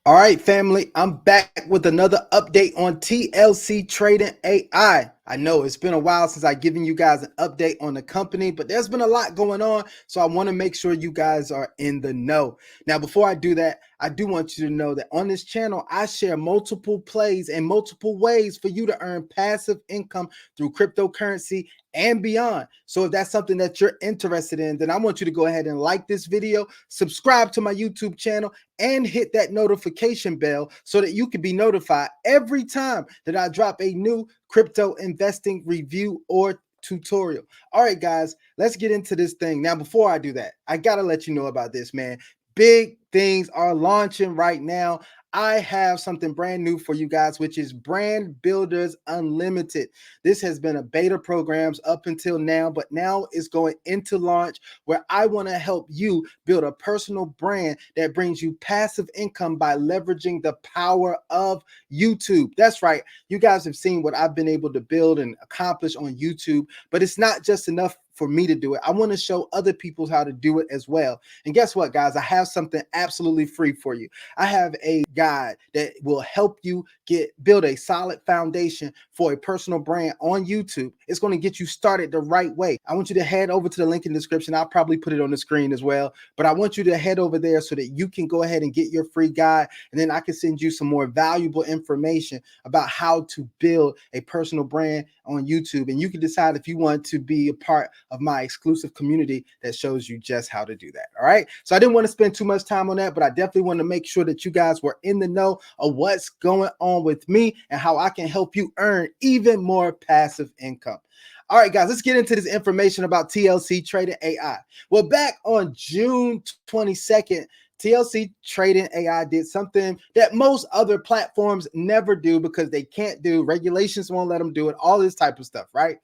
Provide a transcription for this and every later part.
All right, family, I'm back with another update on TLC Trading AI. I know it's been a while since I've given you guys an update on the company, but there's been a lot going on, so I want to make sure you guys are in the know. Now, before I do that, I do want you to know that on this channel, I share multiple plays and multiple ways for you to earn passive income through cryptocurrency and beyond. So if that's something that you're interested in, then I want you to go ahead and like this video, subscribe to my YouTube channel, and hit that notification bell so that you can be notified every time that I drop a new crypto investing review or tutorial. All right, guys, let's get into this thing. Now, before I do that, I got to let you know about this, man. Big things are launching right now. I have something brand new for you guys, which is Brand Builders Unlimited. This has been a beta programs up until now, but now it's going into launch where I want to help you build a personal brand that brings you passive income by leveraging the power of YouTube. That's right. You guys have seen what I've been able to build and accomplish on YouTube, but it's not just enough for me to do it. I want to show other people how to do it as well. And guess what, guys? I have something absolutely free for you. I have a guide that will help you build a solid foundation for a personal brand on YouTube. It's going to get you started the right way. I want you to head over to the link in the description. I'll probably put it on the screen as well, but I want you to head over there so that you can go ahead and get your free guide, and then I can send you some more valuable information about how to build a personal brand on YouTube, and you can decide if you want to be a part of my exclusive community that shows you just how to do that. All right. So I didn't want to spend too much time on that, but I definitely want to make sure that you guys were in the know of what's going on with me and how I can help you earn even more passive income. All right, guys, let's get into this information about TLC Trading AI. Well, back on June 22nd, TLC Trading AI did something that most other platforms never do because they can't do. Regulations won't let them do it, all this type of stuff, right?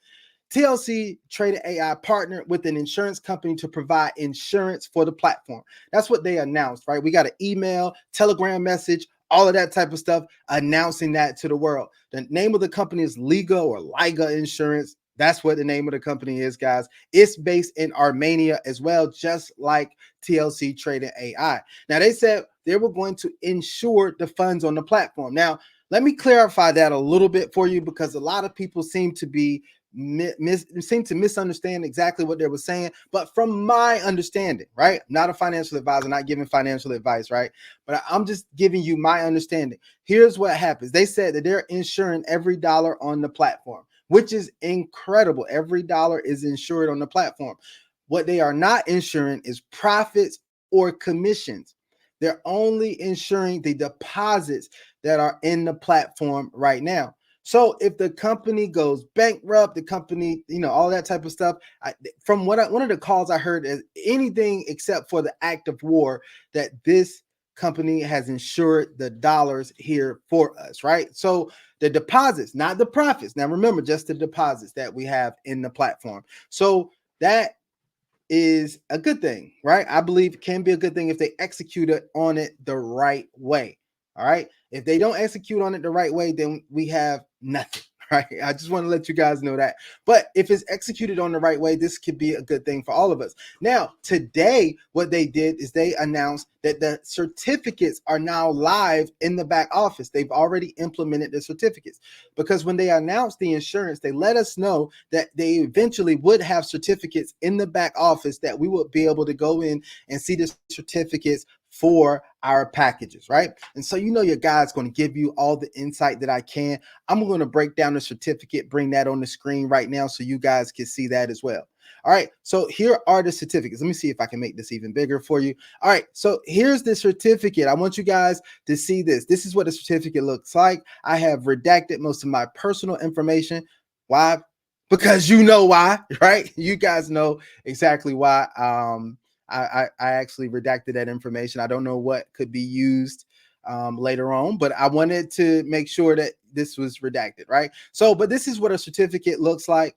TLC Trading AI partnered with an insurance company to provide insurance for the platform. That's what they announced, right? We got an email, Telegram message, all of that type of stuff announcing that to the world. The name of the company is Liga Insurance. That's what the name of the company is, guys. It's based in Armenia as well, just like TLC Trading AI. Now, they said they were going to insure the funds on the platform. Now, let me clarify that a little bit for you because a lot of people seem to misunderstand exactly what they were saying. But from my understanding, right? I'm not a financial advisor, not giving financial advice, right? But I'm just giving you my understanding. Here's what happens. They said that they're insuring every dollar on the platform, which is incredible. Every dollar is insured on the platform. What they are not insuring is profits or commissions. They're only insuring the deposits that are in the platform right now. So if the company goes bankrupt, the company, all that type of stuff, from one of the calls I heard is anything except for the act of war that this company has insured the dollars here for us, right? So the deposits, not the profits. Now remember, just the deposits that we have in the platform. So that is a good thing, right? I believe it can be a good thing if they execute it on it the right way. All right. If they don't execute on it the right way, then we have nothing. Right. I just want to let you guys know that. But if it's executed on the right way, this could be a good thing for all of us. Now, today, what they did is they announced that the certificates are now live in the back office. They've already implemented the certificates because when they announced the insurance, they let us know that they eventually would have certificates in the back office that we would be able to go in and see the certificates for our packages, right? And so your guy's going to give you all the insight that I can. I'm going to break down the certificate, bring that on the screen right now so you guys can see that as well. All right, so here are the certificates. Let me see if I can make this even bigger for you. All right, so here's the certificate. I want you guys to see this. This is what the certificate looks like. I have redacted most of my personal information. Why? Because you know why, right? You guys know exactly why. I actually redacted that information. I don't know what could be used later on, but I wanted to make sure that this was redacted, right? So, but this is what a certificate looks like.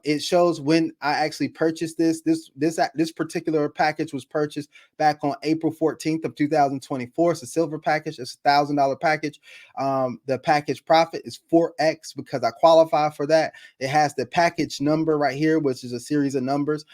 It shows when I actually purchased this particular package was purchased back on April 14th of 2024. It's a silver package. It's $1,000 package. The package profit is 4x because I qualify for that. It has the package number right here, which is a series of numbers.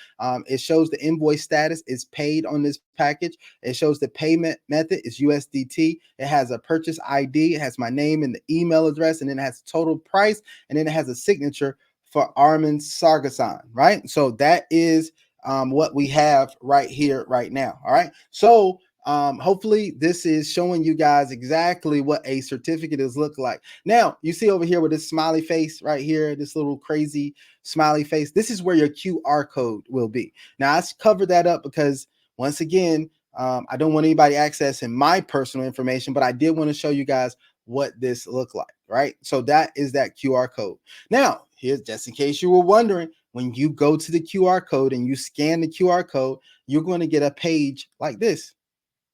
It shows the invoice status is paid on this package. It shows the payment method is USDT. It has a purchase ID. It has my name and the email address, and then it has the total price, and then it has a signature for Armin Sargasan, right? So that is what we have right here, right now. All right. So hopefully this is showing you guys exactly what a certificate is look like. Now you see over here with this smiley face right here, this little crazy smiley face. This is where your QR code will be. Now I covered that up because once again, I don't want anybody accessing my personal information, but I did want to show you guys what this looked like, right? So that is that QR code. Now, here's just in case you were wondering, when you go to the QR code and you scan the QR code, you're going to get a page like this,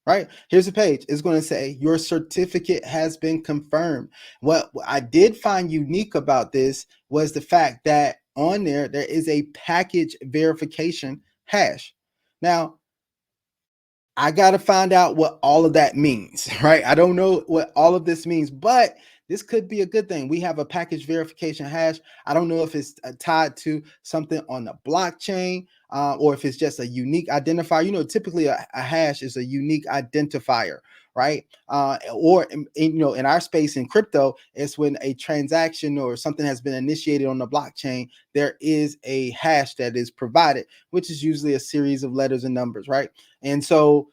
right? Here's a page. It's going to say your certificate has been confirmed. What I did find unique about this was the fact that on there is a package verification hash. Now, I got to find out what all of that means, right? I don't know what all of this means, but this could be a good thing. We have a package verification hash. I don't know if it's tied to something on the blockchain or if it's just a unique identifier. You know, typically a hash is a unique identifier, right? Or you know, in our space in crypto, it's when a transaction or something has been initiated on the blockchain, there is a hash that is provided, which is usually a series of letters and numbers, right? And so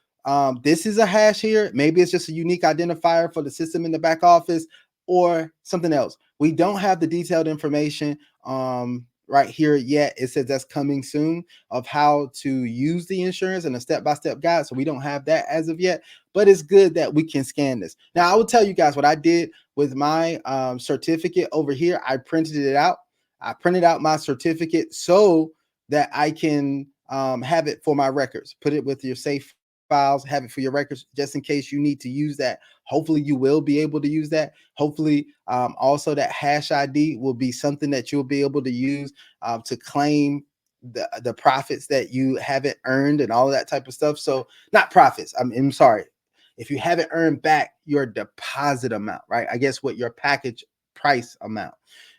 this is a hash here. Maybe it's just a unique identifier for the system in the back office or something else. We don't have the detailed information right here yet. It says that's coming soon of how to use the insurance and a step-by-step guide. So we don't have that as of yet, but it's good that we can scan this. Now, I will tell you guys what I did with my certificate over here. I printed it out. I printed out my certificate so that I can have it for my records. Put it with your safe files, have it for your records just in case you need to use that. Hopefully you will be able to use that. Hopefully also that hash ID will be something that you'll be able to use to claim the profits that you haven't earned and all of that type of stuff. So not profits, I'm sorry. If you haven't earned back your deposit amount, right? I guess what your package price amount.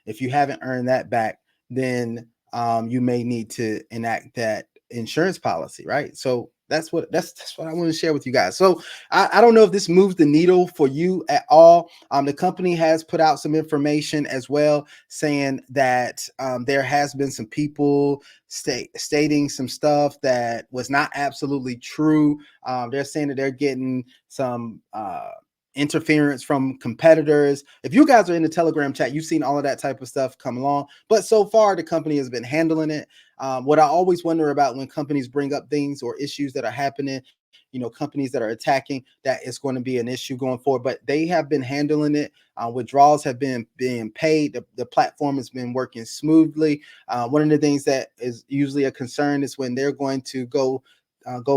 If you haven't earned that back, then you may need to enact that insurance policy, right? So that's what I want to share with you guys. So I don't know if this moves the needle for you at all. The company has put out some information as well, saying that there has been some people stating some stuff that was not absolutely true. They're saying that they're getting some interference from competitors. If you guys are in the Telegram chat, you've seen all of that type of stuff come along. But so far, the company has been handling it. What I always wonder about when companies bring up things or issues that are happening, you know, companies that are attacking, that it's going to be an issue going forward. But they have been handling it. Withdrawals have been being paid. The platform has been working smoothly. One of the things that is usually a concern is when they're going to go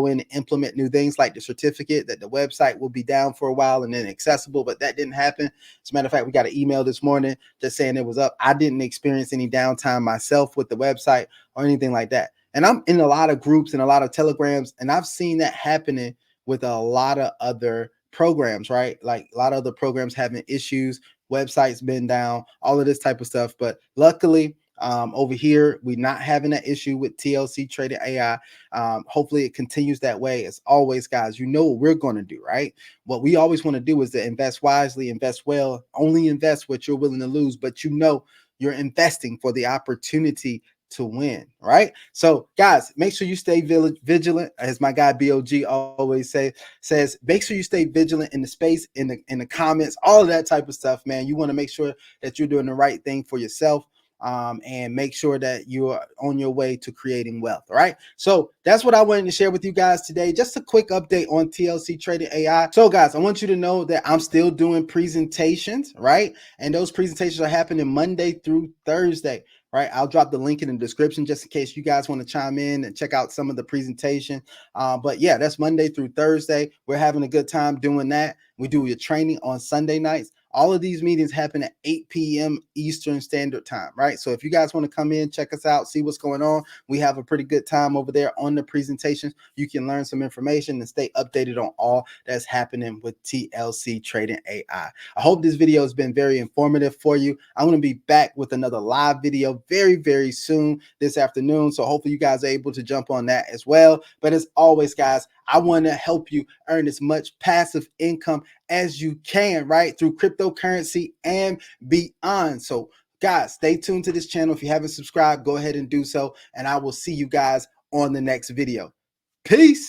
in and implement new things like the certificate, that the website will be down for a while and then accessible, but that didn't happen. As a matter of fact, we got an email this morning just saying it was up. I didn't experience any downtime myself with the website or anything like that. And I'm in a lot of groups and a lot of telegrams, and I've seen that happening with a lot of other programs, right? Like a lot of other programs having issues, websites been down, all of this type of stuff. But luckily, over here, we're not having that issue with TLC Trading AI. Hopefully it continues that way. As always, guys, you know what we're going to do, right? What we always want to do is to invest wisely, invest well, only invest what you're willing to lose, but you know you're investing for the opportunity to win, right? So guys, make sure you stay vigilant, as my guy BOG always says, make sure you stay vigilant in the space, in the comments, all of that type of stuff, man. You want to make sure that you're doing the right thing for yourself. And make sure that you are on your way to creating wealth. All right. So that's what I wanted to share with you guys today. Just a quick update on TLC Trading AI. So guys, I want you to know that I'm still doing presentations, right? And those presentations are happening Monday through Thursday. Right. I'll drop the link in the description just in case you guys want to chime in and check out some of the presentation. But yeah, that's Monday through Thursday. We're having a good time doing that. We do your training on Sunday nights. All of these meetings happen at 8 p.m. Eastern Standard Time, right? So if you guys want to come in, check us out, see what's going on, we have a pretty good time over there on the presentations. You can learn some information and stay updated on all that's happening with TLC Trading AI. I hope this video has been very informative for you. I'm going to be back with another live video very, very soon this afternoon. So hopefully you guys are able to jump on that as well. But as always, guys, I want to help you earn as much passive income as you can, right? Through cryptocurrency and beyond. So guys, stay tuned to this channel. If you haven't subscribed, go ahead and do so. And I will see you guys on the next video. Peace.